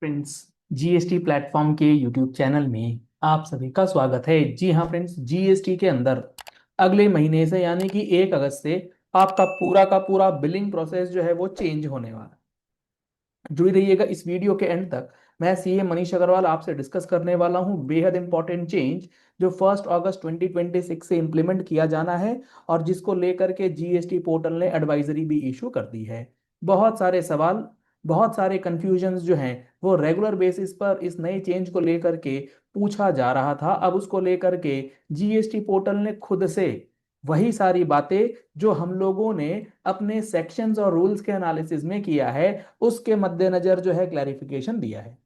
Friends, GST platform के YouTube channel में आप सभी का स्वागत है। जी हाँ फ्रेंड्स, जीएसटी के अंदर अगले महीने से यानी कि 1 अगस्त से आपका पूरा का पूरा बिलिंग प्रोसेस जो है वो चेंज होने वाला है। जुड़ी रहिएगा इस वीडियो के एंड तक। मैं सीए मनीष अग्रवाल आपसे डिस्कस करने वाला हूं बेहद इंपॉर्टेंट चेंज जो 1 अगस्त 2026 से इंप्लीमेंट किया जाना है और जिसको लेकर के जीएसटी पोर्टल ने एडवाइजरी भी इशू कर दी है। बहुत सारे सवाल, बहुत सारे कंफ्यूजन्स जो हैं वो रेगुलर बेसिस पर इस नए चेंज को लेकर के पूछा जा रहा था। अब उसको लेकर के जीएसटी पोर्टल ने खुद से वही सारी बातें जो हम लोगों ने अपने सेक्शंस और रूल्स के एनालिसिस में किया है उसके मद्देनजर जो है क्लैरिफिकेशन दिया है।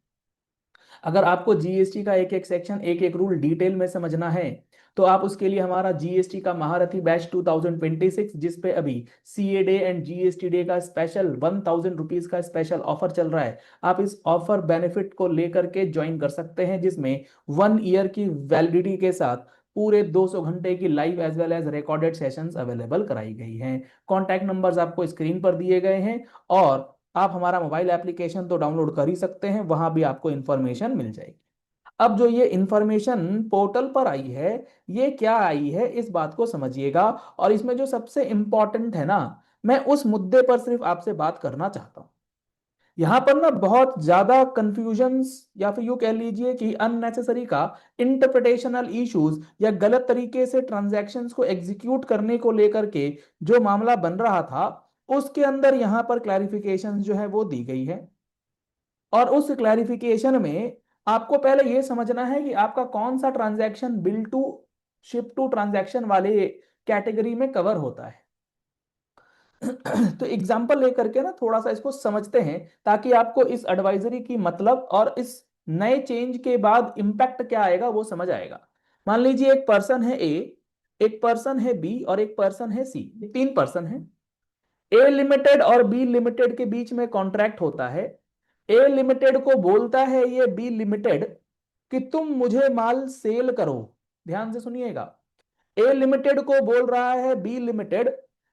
अगर आपको जीएसटी का एक एक सेक्शन, एक एक रूल डिटेल में समझना है तो आप उसके लिए हमारा जीएसटी का महारथी बैच 2026 जिस पे अभी CA day and GST day का स्पेशल 1000 रुपीज का स्पेशल ऑफर चल रहा है, आप इस ऑफर बेनिफिट को लेकर के ज्वाइन कर सकते हैं जिसमें 1 ईयर की वैलिडिटी के साथ पूरे 200 घंटे की live as well as recorded sessions available कराई गई हैं। कॉन्टैक्ट नंबर्स आपको स्क्रीन पर दिए गए हैं और आप हमारा मोबाइल एप्लीकेशन तो डाउनलोड कर ही सकते हैं, वहां भी आपको इंफॉर्मेशन मिल जाएगी। अब जो ये इंफॉर्मेशन पोर्टल पर आई है, ये क्या आई है इस बात को समझिएगा। और इसमें जो सबसे इंपॉर्टेंट है ना, मैं उस मुद्दे पर सिर्फ आपसे बात करना चाहता हूं। यहां पर ना बहुत ज्यादा कंफ्यूजन्स या फिर यूं कह लीजिए कि अननेसेसरी का इंटरप्रिटेशनल इश्यूज या गलत तरीके से ट्रांजैक्शंस को एग्जीक्यूट करने को लेकर के जो मामला बन रहा था उसके अंदर यहां पर क्लैरिफिकेशन जो है वो दी गई है। और उस क्लैरिफिकेशन में आपको पहले यह समझना है कि आपका कौन सा transaction bill to ship to transaction वाले कैटेगरी में कवर होता है। तो एग्जांपल लेकर के ना थोड़ा सा इसको समझते हैं ताकि आपको इस एडवाइजरी की मतलब और इस नए चेंज के बाद इंपैक्ट क्या आएगा वो समझ आएगा। मान लीजिए एक पर्सन है ए, एक पर्सन है बी और एक पर्सन है सी। 3 पर्सन है। ए लिमिटेड और बी लिमिटेड के बीच में कॉन्ट्रैक्ट होता है। ए लिमिटेड को बोलता है ये बी लिमिटेड कि तुम मुझे माल सेल करो। ध्यान से सुनिएगा। ए लिमिटेड को बोल रहा है बी लिमिटेड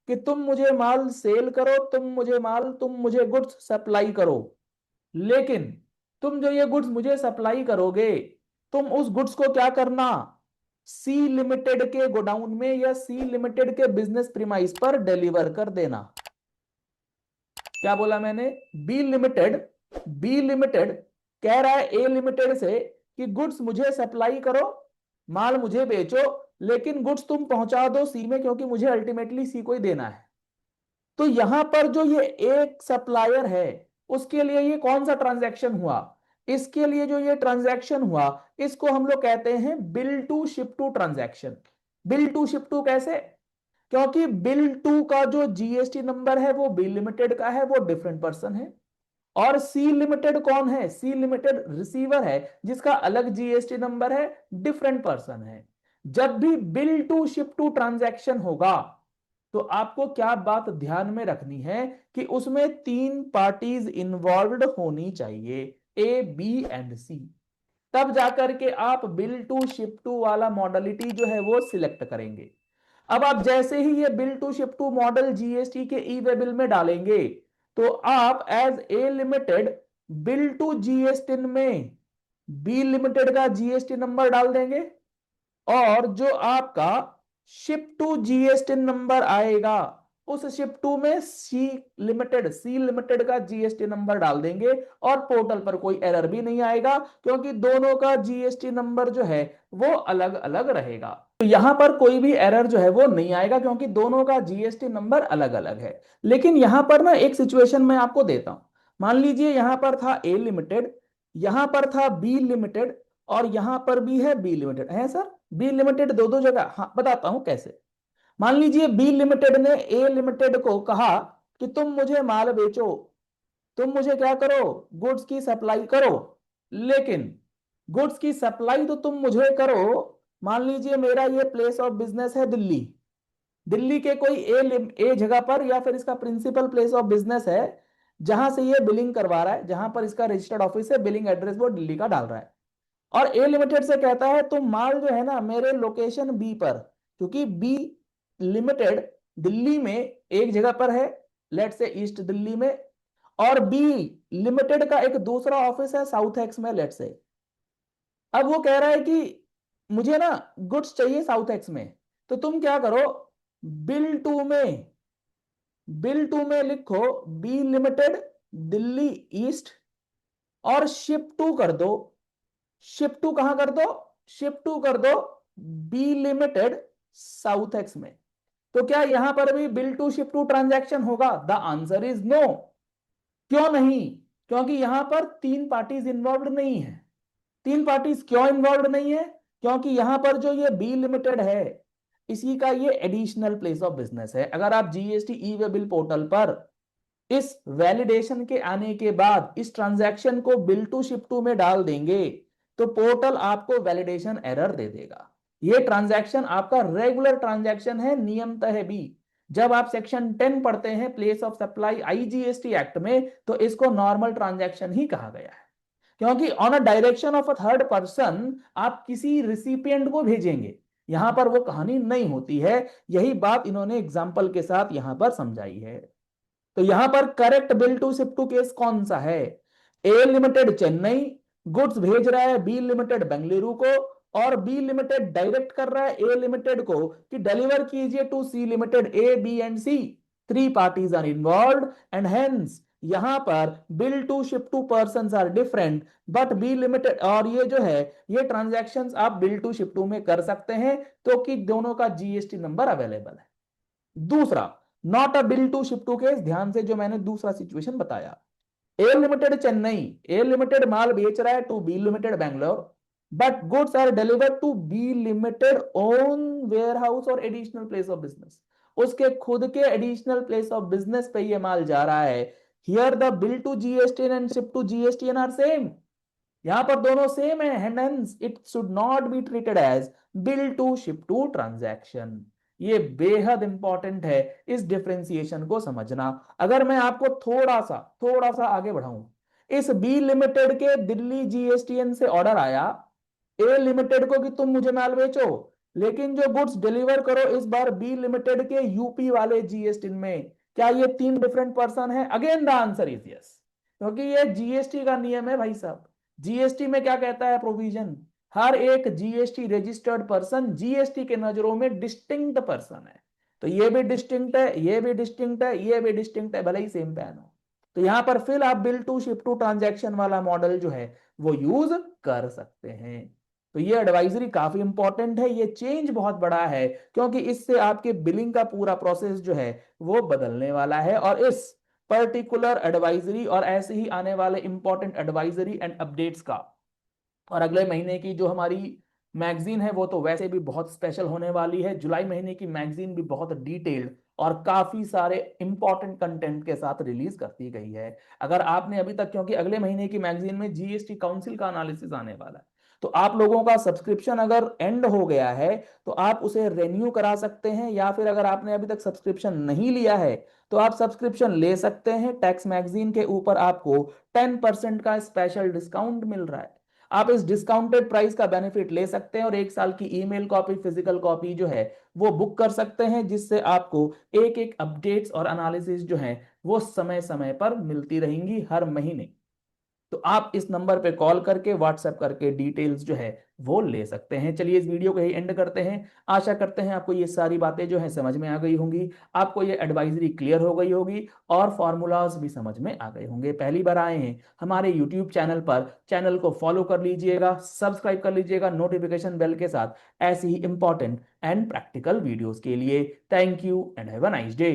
कि तुम मुझे माल सेल करो, तुम मुझे गुड्स सप्लाई करो। लेकिन तुम जो ये गुड्स मुझे सप्लाई करोगे, तुम उस गुड्स को क्या करना, सी लिमिटेड के गोडाउन में या सी लिमिटेड के बिजनेस प्रीमाइस पर डिलीवर कर देना। क्या बोला मैंने? बी लिमिटेड कह रहा है ए लिमिटेड से कि गुड्स मुझे सप्लाई करो, माल मुझे बेचो, लेकिन गुड्स तुम पहुंचा दो सी में क्योंकि मुझे अल्टीमेटली सी को ही देना है। तो यहां पर जो ये एक सप्लायर है उसके लिए ये कौन सा ट्रांजैक्शन हुआ? इसके लिए जो ये ट्रांजैक्शन हुआ इसको हम लोग कहते हैं bill to ship to transaction. Bill to ship to कैसे? क्योंकि बिल टू का जो जीएसटी नंबर है वो बी लिमिटेड का है, वो डिफरेंट पर्सन है। और सी लिमिटेड कौन है? सी लिमिटेड रिसीवर है जिसका अलग जीएसटी नंबर है, डिफरेंट पर्सन है। जब भी bill to ship to transaction होगा तो आपको क्या बात ध्यान में रखनी है कि उसमें 3 पार्टीज इन्वॉल्व होनी चाहिए, ए बी एंड सी। तब जाकर के आप बिल टू शिप टू वाला मॉडलिटी जो है वो सिलेक्ट करेंगे। अब आप जैसे ही ये bill to ship to model GST के ई वे बिल में डालेंगे तो आप as a limited bill to GST में बी लिमिटेड का जीएसटी नंबर डाल देंगे और जो आपका शिप टू जीएसटी नंबर आएगा उस शिप टू में सी लिमिटेड का जीएसटी नंबर डाल देंगे और पोर्टल पर कोई एरर भी नहीं आएगा क्योंकि दोनों का जीएसटी नंबर जो है वो अलग अलग रहेगा। तो यहां पर कोई भी एरर जो है वो नहीं आएगा क्योंकि दोनों का जीएसटी नंबर अलग अलग है। लेकिन यहां पर ना एक सिचुएशन मैं आपको देता हूं। मान लीजिए यहां पर था ए लिमिटेड, यहां पर था बी लिमिटेड और यहां पर भी है बी लिमिटेड है सर। बी लिमिटेड दो दो जगह, हाँ बताता हूं कैसे। मान लीजिए बी लिमिटेड ने ए लिमिटेड को कहा कि तुम मुझे माल बेचो, तुम मुझे क्या करो, गुड्स की सप्लाई करो। लेकिन गुड्स की सप्लाई तो तुम मुझे करो, मान लीजिए मेरा ये प्लेस ऑफ बिजनेस है दिल्ली, दिल्ली के कोई ए जगह पर या फिर इसका प्रिंसिपल प्लेस ऑफ बिजनेस है जहां से ये बिलिंग करवा रहा है, जहां पर इसका रजिस्टर्ड ऑफिस है, बिलिंग एड्रेस वो दिल्ली का डाल रहा है। और ए लिमिटेड से कहता है तुम माल जो है ना मेरे लोकेशन बी पर, क्योंकि बी लिमिटेड दिल्ली में एक जगह पर है, लेट से ईस्ट दिल्ली में, और बी लिमिटेड का एक दूसरा ऑफिस है साउथ एक्स में, लेट्स से। अब वो कह रहा है कि मुझे ना गुड्स चाहिए साउथ एक्स में, तो तुम क्या करो, बिल टू में बिल टू में लिखो बी लिमिटेड दिल्ली ईस्ट, और शिप टू कर दो। शिप टू कहां कर दो? शिप टू कर दो बी लिमिटेड साउथ एक्स में। तो क्या यहां पर भी bill to ship to transaction होगा? The answer is no. क्यों नहीं? क्योंकि यहां पर तीन पार्टीज इन्वॉल्व नहीं है। तीन पार्टीज क्यों इन्वॉल्व नहीं है? क्योंकि यहां पर जो ये बी लिमिटेड है, इसी का ये एडिशनल प्लेस ऑफ बिजनेस है। अगर आप जीएसटी ई वे बिल पोर्टल पर इस वैलिडेशन के आने के बाद इस ट्रांजैक्शन को बिल टू शिप टू में डाल देंगे, तो पोर्टल आपको वैलिडेशन एरर दे देगा। ये ट्रांजैक्शन आपका रेगुलर ट्रांजैक्शन है, नियमतः भी। जब आप सेक्शन 10 पढ़ते हैं place of supply IGST act में, तो इसको नॉर्मल ट्रांजैक्शन ही कहा गया है। क्योंकि on a direction of a third person आप किसी रिसिपिएंट को भेजेंगे, यहां पर वो कहानी नहीं होती है। यही बात इन्होंने एग्जाम्पल के साथ यहां पर समझाई है। तो यहां पर correct bill to ship to case कौन सा है? ए लिमिटेड चेन्नई गुड्स भेज रहा है बी लिमिटेड बेंगलुरु को, और बी लिमिटेड डायरेक्ट कर रहा है ए लिमिटेड को कि डिलीवर कीजिए to C limited, A B and C. Three parties are involve and hence यहां पर bill to ship to person are different, but B limited और ये जो है ये ट्रांजैक्शंस आप बिल टू शिप टू में कर सकते हैं, तो कि दोनों का जीएसटी नंबर अवेलेबल है। दूसरा, not a bill to ship to case, ध्यान से जो मैंने दूसरा सिचुएशन बताया। A limited Chennai, A limited माल बेच रहा है to B limited Bangalore, but goods are delivered to B limited own warehouse और एडिशनल प्लेस ऑफ बिजनेस। उसके खुद के एडिशनल प्लेस ऑफ बिजनेस पे ये माल जा रहा है। Here the bill to GST and ship to GST are same. यहां पर दोनों सेम है, hence it should not be treated as bill to ship to transaction. ये बेहद इंपॉर्टेंट है इस डिफरेंशिएशन को समझना। अगर मैं आपको थोड़ा सा आगे बढ़ाऊं, इस बी लिमिटेड के दिल्ली जीएसटीएन से ऑर्डर आया ए लिमिटेड को कि तुम मुझे माल बेचो, लेकिन जो गुड्स डिलीवर करो इस बार बी लिमिटेड के यूपी वाले जीएसटी में। क्या ये तीन डिफरेंट पर्सन है? Again the answer is yes, क्योंकि ये जीएसटी का नियम है भाई साहब। जीएसटी में क्या कहता है प्रोविजन? हर एक जीएसटी रजिस्टर्ड पर्सन जीएसटी के नजरों में डिस्टिंक्ट पर्सन है। तो ये भी डिस्टिंक्ट है, ये भी डिस्टिंक्ट है, ये भी डिस्टिंक्ट है, भले ही सेम पैन हो। तो यहां पर फिर आप bill to ship to transaction वाला मॉडल जो है वो यूज कर सकते हैं। तो ये एडवाइजरी काफी इंपॉर्टेंट है, ये चेंज बहुत बड़ा है, क्योंकि इससे आपके बिलिंग का पूरा प्रोसेस जो है वो बदलने वाला है। और इस पर्टिकुलर एडवाइजरी और ऐसे ही आने वाले इंपॉर्टेंट एडवाइजरी एंड अपडेट्स का और अगले महीने की जो हमारी मैगजीन है वो तो वैसे भी बहुत स्पेशल होने वाली है। जुलाई महीने की मैगजीन भी बहुत डिटेल्ड और काफी सारे इंपॉर्टेंट कंटेंट के साथ रिलीज करती गई है। अगर आपने अभी तक, क्योंकि अगले महीने की मैगजीन में जीएसटी काउंसिल का एनालिसिस आने वाला है, तो आप लोगों का सब्सक्रिप्शन अगर एंड हो गया है तो आप उसे रेन्यू करा सकते हैं, या फिर अगर आपने अभी तक सब्सक्रिप्शन नहीं लिया है तो आप सब्सक्रिप्शन ले सकते हैं। टैक्स मैगजीन के ऊपर आपको 10% का स्पेशल डिस्काउंट मिल रहा है। आप इस डिस्काउंटेड प्राइस का बेनिफिट ले सकते हैं और एक साल की ईमेल कॉपी, फिजिकल कॉपी जो है वो बुक कर सकते हैं, जिससे आपको एक एक अपडेट्स और एनालिसिस जो है वो समय समय पर मिलती रहेंगी हर महीने। तो आप इस नंबर पे कॉल करके, व्हाट्सएप करके डिटेल्स जो है वो ले सकते हैं। चलिए इस वीडियो को यही एंड करते हैं। आशा करते हैं आपको ये सारी बातें जो है समझ में आ गई होंगी, आपको ये एडवाइजरी क्लियर हो गई होगी और फॉर्मूलाज भी समझ में आ गए होंगे। पहली बार आए हैं हमारे यूट्यूब चैनल पर, चैनल को फॉलो कर लीजिएगा, सब्सक्राइब कर लीजिएगा नोटिफिकेशन बेल के साथ, ऐसी ही इंपॉर्टेंट एंड प्रैक्टिकल वीडियोस के लिए। Thank you and have a nice day.